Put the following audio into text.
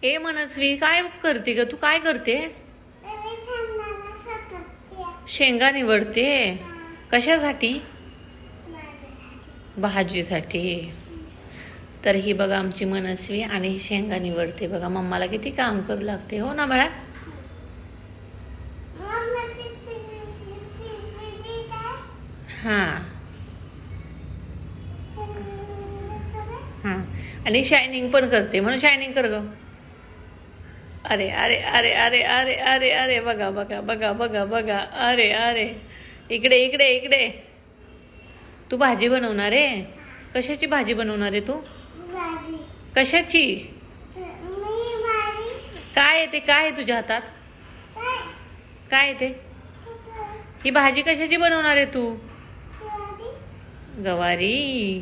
ए मनस्वी, काय करते ग तू? काय करते? शेंगा निवडते. कशासाठी? भाजीसाठी. तर ही बघा आमची मनस्वी आणि शेंगा निवडते. बघा मम्माला किती काम करू लागते. हो ना बाळा? हां हां. आणि शायनिंग पण करते, म्हणून शायनिंग कर ग. अरे अरे अरे अरे अरे अरे अरे, बघा बघा बघा बघा बघा. अरे अरे, इकडे इकडे इकडे. तू भाजी बनवणार आहे? कशाची भाजी बनवणार आहे तू? कशाची? काय आहे ते? काय आहे तुझ्या हातात? काय आहे ते? ही भाजी कशाची बनवणार आहे तू? गवारी.